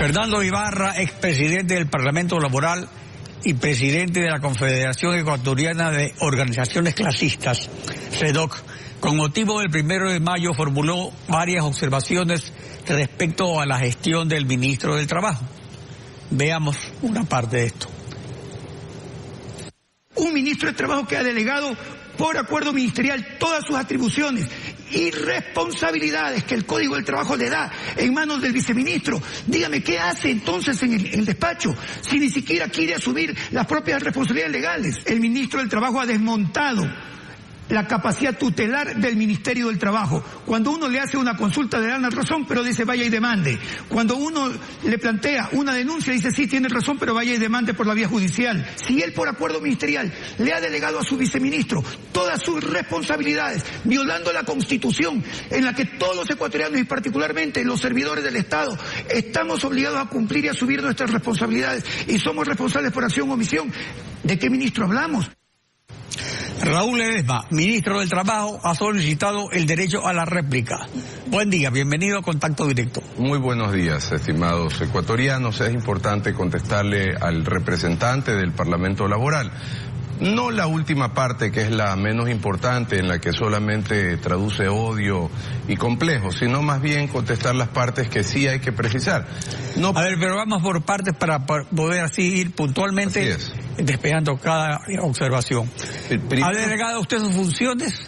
Fernando Ibarra, expresidente del Parlamento Laboral y presidente de la Confederación Ecuatoriana de Organizaciones Clasistas, FEDOC, con motivo del 1 de mayo formuló varias observaciones respecto a la gestión del ministro del Trabajo. Veamos una parte de esto. Un ministro de Trabajo que ha delegado por acuerdo ministerial todas sus atribuciones y responsabilidades que el Código del Trabajo le da en manos del viceministro. Dígame, ¿qué hace entonces en el despacho si ni siquiera quiere asumir las propias responsabilidades legales? El ministro del Trabajo ha desmontado la capacidad tutelar del Ministerio del Trabajo. Cuando uno le hace una consulta le dan la razón, pero dice vaya y demande. Cuando uno le plantea una denuncia dice sí, tiene razón, pero vaya y demande por la vía judicial. Si él por acuerdo ministerial le ha delegado a su viceministro todas sus responsabilidades, violando la Constitución, en la que todos los ecuatorianos y particularmente los servidores del Estado estamos obligados a cumplir y a asumir nuestras responsabilidades y somos responsables por acción o omisión, ¿de qué ministro hablamos? Raúl Ledesma, ministro del Trabajo, ha solicitado el derecho a la réplica. Buen día, bienvenido a Contacto Directo. Muy buenos días, estimados ecuatorianos. Es importante contestarle al representante del Parlamento Laboral. No la última parte, que es la menos importante, en la que solamente traduce odio y complejo, sino más bien contestar las partes que sí hay que precisar. No... A ver, pero vamos por partes para poder así ir puntualmente despejando cada observación. ¿Ha delegado usted sus funciones?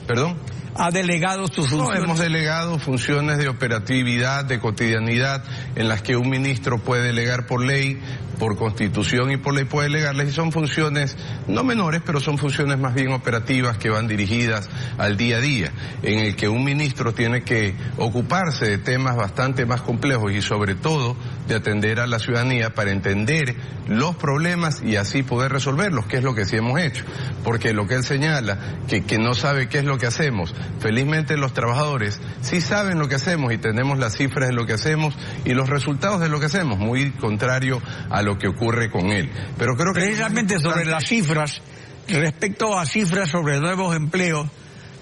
¿Perdón? ¿Ha delegado sus funciones? No, hemos delegado funciones de operatividad, de cotidianidad, en las que un ministro puede delegar por ley, por Constitución y por ley puede delegarles, y son funciones no menores, pero son funciones más bien operativas que van dirigidas al día a día, en el que un ministro tiene que ocuparse de temas bastante más complejos y sobre todo de atender a la ciudadanía para entender los problemas y así poder resolverlos, que es lo que sí hemos hecho, porque lo que él señala, que no sabe qué es lo que hacemos, felizmente los trabajadores sí saben lo que hacemos y tenemos las cifras de lo que hacemos y los resultados de lo que hacemos, muy contrario a lo que ocurre con él. Pero creo que precisamente sobre las cifras, respecto a cifras sobre nuevos empleos,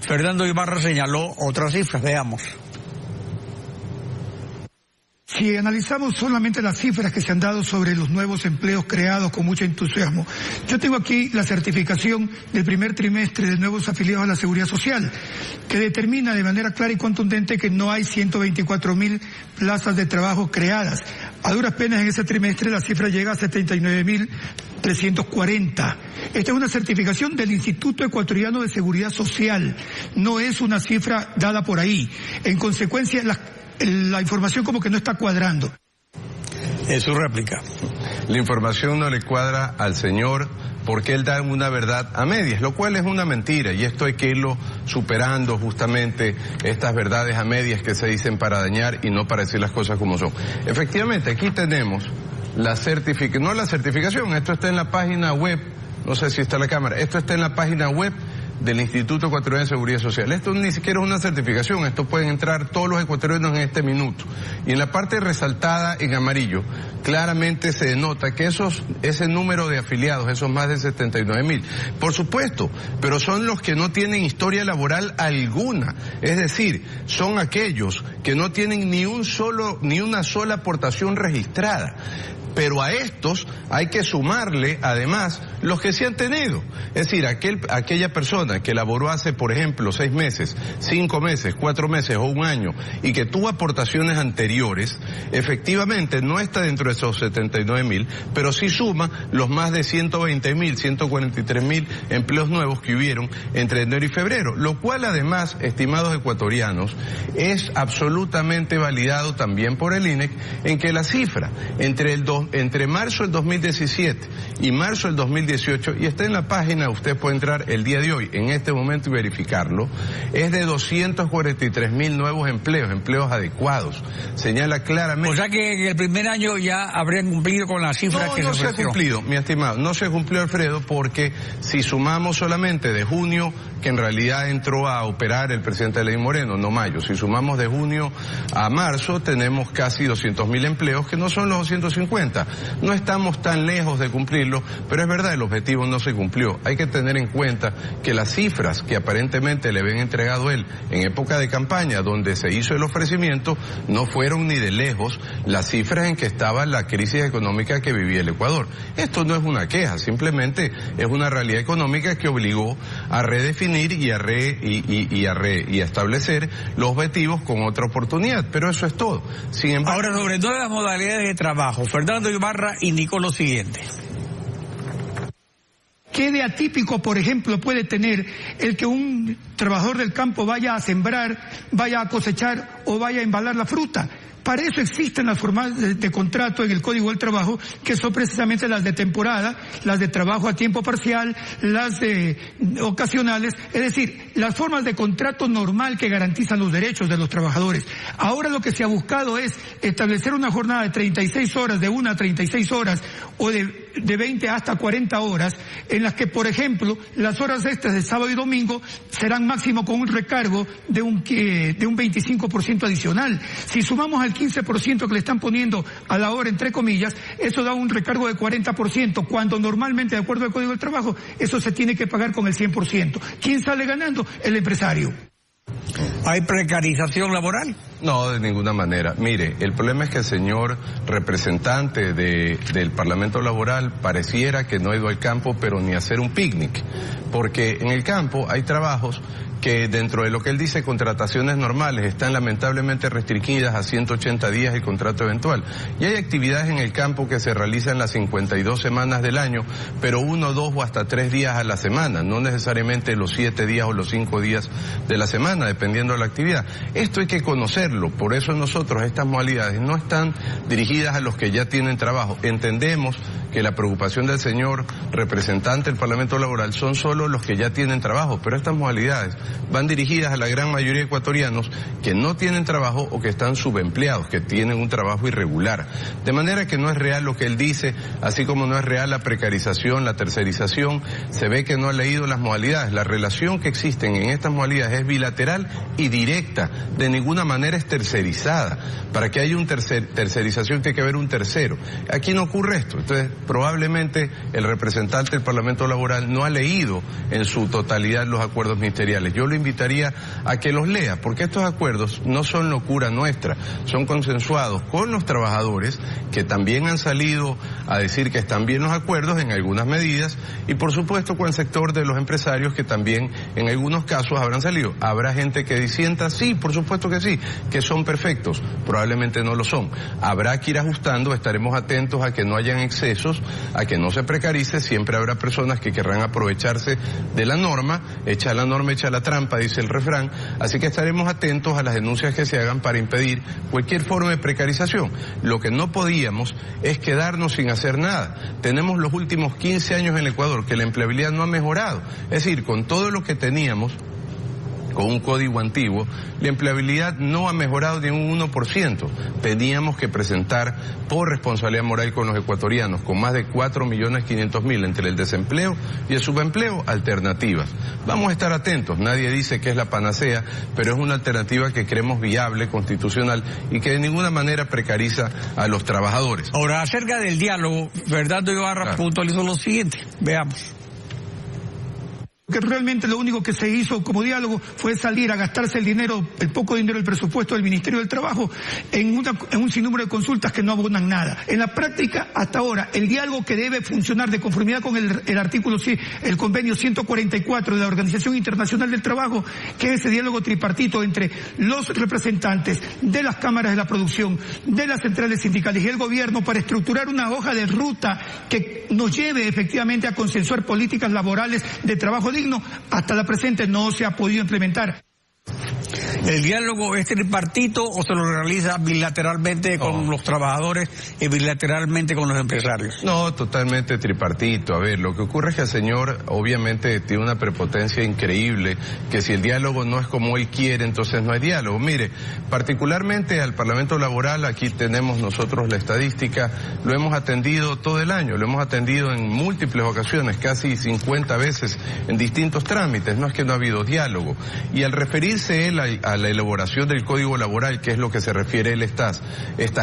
Fernando Ibarra señaló otras cifras, veamos. Si analizamos solamente las cifras que se han dado sobre los nuevos empleos creados con mucho entusiasmo, yo tengo aquí la certificación del primer trimestre de nuevos afiliados a la Seguridad Social, que determina de manera clara y contundente que no hay 124.000 plazas de trabajo creadas. A duras penas en ese trimestre la cifra llega a 79.340. Esta es una certificación del Instituto Ecuatoriano de Seguridad Social, no es una cifra dada por ahí. En consecuencia, la información como que no está cuadrando. Es su réplica. La información no le cuadra al señor porque él da una verdad a medias, lo cual es una mentira, y esto hay que irlo superando justamente, estas verdades a medias que se dicen para dañar y no para decir las cosas como son. Efectivamente, aquí tenemos la certificación, no la certificación, esto está en la página web, no sé si está la cámara, esto está en la página web del Instituto Ecuatoriano de Seguridad Social. Esto ni siquiera es una certificación, esto pueden entrar todos los ecuatorianos en este minuto. Y en la parte resaltada en amarillo, claramente se denota que ese número de afiliados, esos más de 79.000, por supuesto, pero son los que no tienen historia laboral alguna. Es decir, son aquellos que no tienen ni una sola aportación registrada. Pero a estos hay que sumarle, además, los que sí han tenido. Es decir, aquella persona que laboró hace, por ejemplo, 6 meses, 5 meses, 4 meses o un año, y que tuvo aportaciones anteriores, efectivamente no está dentro de esos 79.000, pero sí suma los más de 120.000, 143.000 empleos nuevos que hubieron entre enero y febrero, lo cual además, estimados ecuatorianos, es absolutamente validado también por el INEC, en que la cifra entre marzo del 2017 y marzo del 2018, y está en la página, usted puede entrar el día de hoy, en este momento, y verificarlo, es de 243.000 nuevos empleos adecuados. Señala claramente... O sea que en el primer año ya habrían cumplido con la cifra que se ofreció. No se ha cumplido, mi estimado, no se cumplió, Alfredo, porque si sumamos solamente de junio, que en realidad entró a operar el presidente Lenín Moreno, no mayo. Si sumamos de junio a marzo, tenemos casi 200.000 empleos, que no son los 250. No estamos tan lejos de cumplirlo, pero es verdad, el objetivo no se cumplió. Hay que tener en cuenta que las cifras que aparentemente le habían entregado él en época de campaña, donde se hizo el ofrecimiento, no fueron ni de lejos las cifras en que estaba la crisis económica que vivía el Ecuador. Esto no es una queja, simplemente es una realidad económica que obligó a redefinir y a establecer los objetivos con otra oportunidad, pero eso es todo. Sin embargo, ahora, sobre todas las modalidades de trabajo, Fernando Ibarra indicó lo siguiente. ¿Qué de atípico, por ejemplo, puede tener el que un trabajador del campo vaya a sembrar, vaya a cosechar o vaya a embalar la fruta? Para eso existen las formas de contrato en el Código del Trabajo, que son precisamente las de temporada, las de trabajo a tiempo parcial, las de ocasionales, es decir, las formas de contrato normal que garantizan los derechos de los trabajadores. Ahora lo que se ha buscado es establecer una jornada de 36 horas, de 1 a 36 horas, o de 20 hasta 40 horas, en las que, por ejemplo, las horas extras de sábado y domingo serán máximo con un recargo de un 25% adicional. Si sumamos al 15% que le están poniendo a la hora, entre comillas, eso da un recargo de 40%, cuando normalmente, de acuerdo al Código del Trabajo, eso se tiene que pagar con el 100%. ¿Quién sale ganando? El empresario. ¿Hay precarización laboral? No, de ninguna manera. Mire, el problema es que el señor representante del Parlamento Laboral pareciera que no ha ido al campo, pero ni a hacer un picnic, porque en el campo hay trabajos que dentro de lo que él dice contrataciones normales están lamentablemente restringidas a 180 días el contrato eventual. Y hay actividades en el campo que se realizan las 52 semanas del año, pero 1, 2 o hasta 3 días a la semana, no necesariamente los 7 días o los 5 días de la semana, dependiendo de la actividad. Esto hay que conocerlo, por eso nosotros estas modalidades no están dirigidas a los que ya tienen trabajo. Entendemos que la preocupación del señor representante del Parlamento Laboral son solo los que ya tienen trabajo, pero estas modalidades van dirigidas a la gran mayoría de ecuatorianos que no tienen trabajo o que están subempleados, que tienen un trabajo irregular. De manera que no es real lo que él dice, así como no es real la precarización, la tercerización. Se ve que no ha leído las modalidades. La relación que existen en estas modalidades es bilateral y directa, de ninguna manera es tercerizada. Para que haya una tercerización tiene que haber un tercero. Aquí no ocurre esto. Entonces, probablemente el representante del Parlamento Laboral no ha leído en su totalidad los acuerdos ministeriales. Yo lo invitaría a que los lea, porque estos acuerdos no son locura nuestra, son consensuados con los trabajadores, que también han salido a decir que están bien los acuerdos en algunas medidas, y por supuesto con el sector de los empresarios, que también en algunos casos habrán salido. Habrá gente que disienta, sí, por supuesto que sí, que son perfectos, probablemente no lo son. Habrá que ir ajustando, estaremos atentos a que no hayan excesos, a que no se precarice. Siempre habrá personas que querrán aprovecharse de la norma, echa la norma, echa la trampa, dice el refrán, así que estaremos atentos a las denuncias que se hagan para impedir cualquier forma de precarización. Lo que no podíamos es quedarnos sin hacer nada. Tenemos los últimos 15 años en el Ecuador que la empleabilidad no ha mejorado, es decir, con todo lo que teníamos, con un código antiguo, la empleabilidad no ha mejorado ni un 1%. Teníamos que presentar por responsabilidad moral con los ecuatorianos, con más de 4.500.000 entre el desempleo y el subempleo, alternativas. Vamos a estar atentos, nadie dice que es la panacea, pero es una alternativa que creemos viable, constitucional y que de ninguna manera precariza a los trabajadores. Ahora, acerca del diálogo, Fernando Ibarra puntualizó lo siguiente, veamos. Que realmente lo único que se hizo como diálogo fue salir a gastarse el dinero, el poco dinero del presupuesto del Ministerio del Trabajo en un sinnúmero de consultas que no abonan nada. En la práctica, hasta ahora, el diálogo que debe funcionar de conformidad con el artículo, el convenio 144 de la Organización Internacional del Trabajo, que es ese diálogo tripartito entre los representantes de las cámaras de la producción, de las centrales sindicales y el gobierno, para estructurar una hoja de ruta que nos lleve efectivamente a consensuar políticas laborales de trabajo digno, hasta la presente no se ha podido implementar. ¿El diálogo es tripartito o se lo realiza bilateralmente con los trabajadores y bilateralmente con los empresarios? No, totalmente tripartito. A ver, lo que ocurre es que el señor obviamente tiene una prepotencia increíble, que si el diálogo no es como él quiere, entonces no hay diálogo. Mire, particularmente al Parlamento Laboral, aquí tenemos nosotros la estadística, lo hemos atendido todo el año, lo hemos atendido en múltiples ocasiones, casi 50 veces en distintos trámites, no es que no ha habido diálogo. Y al referirse él a la elaboración del Código Laboral, que es lo que se refiere él, estas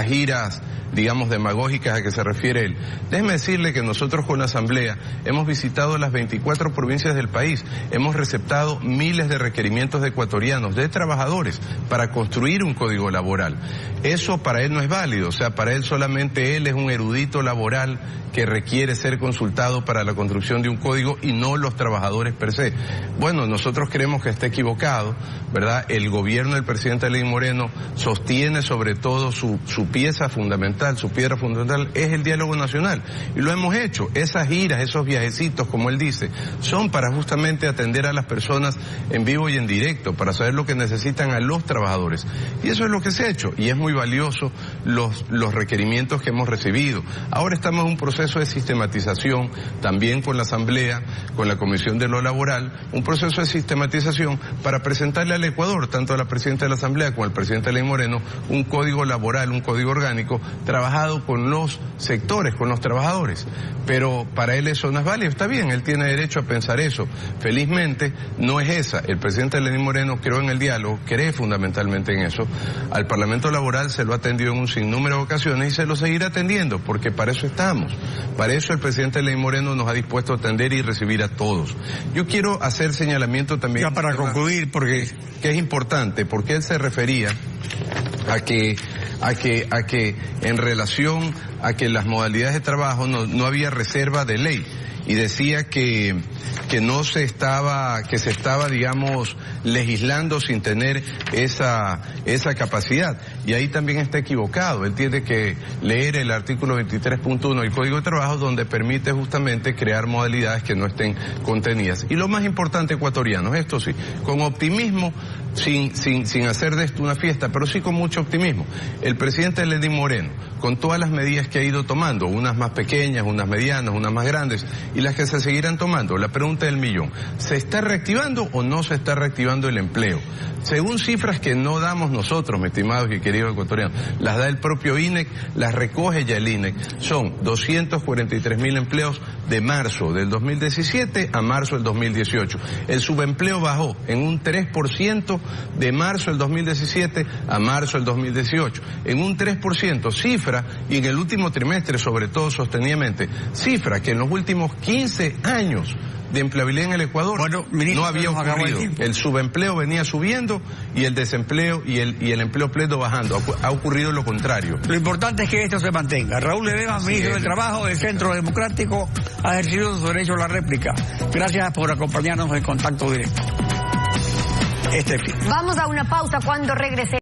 giras, digamos, demagógicas a que se refiere él, déjeme decirle que nosotros con la Asamblea hemos visitado las 24 provincias del país, hemos receptado miles de requerimientos de ecuatorianos, de trabajadores, para construir un Código Laboral. Eso para él no es válido, o sea, para él solamente él es un erudito laboral que requiere ser consultado para la construcción de un código y no los trabajadores per se. Bueno, nosotros creemos que está equivocado, ¿verdad? El gobierno del presidente Lenín Moreno sostiene sobre todo su pieza fundamental, su piedra fundamental es el diálogo nacional. Y lo hemos hecho. Esas giras, esos viajecitos, como él dice, son para justamente atender a las personas en vivo y en directo, para saber lo que necesitan a los trabajadores. Y eso es lo que se ha hecho. Y es muy valioso los requerimientos que hemos recibido. Ahora estamos en un proceso de sistematización, también con la Asamblea, con la Comisión de lo Laboral, un proceso de sistematización para presentarle al Ecuador, tanto a la Presidenta de la Asamblea como al Presidente Lenín Moreno, un código laboral, un código orgánico, trabajado con los sectores, con los trabajadores. Pero para él eso no es válido, está bien, él tiene derecho a pensar eso. Felizmente no es esa. El Presidente Lenín Moreno creó en el diálogo, cree fundamentalmente en eso. Al Parlamento Laboral se lo ha atendido en un sinnúmero de ocasiones y se lo seguirá atendiendo, porque para eso estamos. Para eso el presidente Lenín Moreno nos ha dispuesto a atender y recibir a todos. Yo quiero hacer señalamiento también... Ya para concluir, porque... que es importante, porque él se refería a que en relación a que las modalidades de trabajo no había reserva de ley. Y decía que se estaba, digamos, legislando sin tener esa capacidad. Y ahí también está equivocado. Él tiene que leer el artículo 23.1 del Código de Trabajo, donde permite justamente crear modalidades que no estén contenidas. Y lo más importante, ecuatorianos, esto sí, con optimismo, sin hacer de esto una fiesta, pero sí con mucho optimismo. El presidente Lenín Moreno, con todas las medidas que ha ido tomando, unas más pequeñas, unas medianas, unas más grandes, y las que se seguirán tomando, la pregunta del millón, ¿se está reactivando o no se está reactivando el empleo? Según cifras que no damos nosotros, mis estimados y queridos ecuatorianos, las da el propio INEC, las recoge ya el INEC, son 243.000 empleos de marzo del 2017 a marzo del 2018. El subempleo bajó en un 3% de marzo del 2017 a marzo del 2018, en un 3%, cifra, y en el último trimestre sobre todo sostenidamente, cifra que en los últimos 15 años de empleabilidad en el Ecuador no había ocurrido. El subempleo venía subiendo y el desempleo y el empleo pleno bajando. Ha ocurrido lo contrario. Lo importante es que esto se mantenga. Raúl Ledesma, ministro del Trabajo del Centro Democrático, ha ejercido su derecho a la réplica. Gracias por acompañarnos en Contacto Directo. Vamos a una pausa. Cuando regrese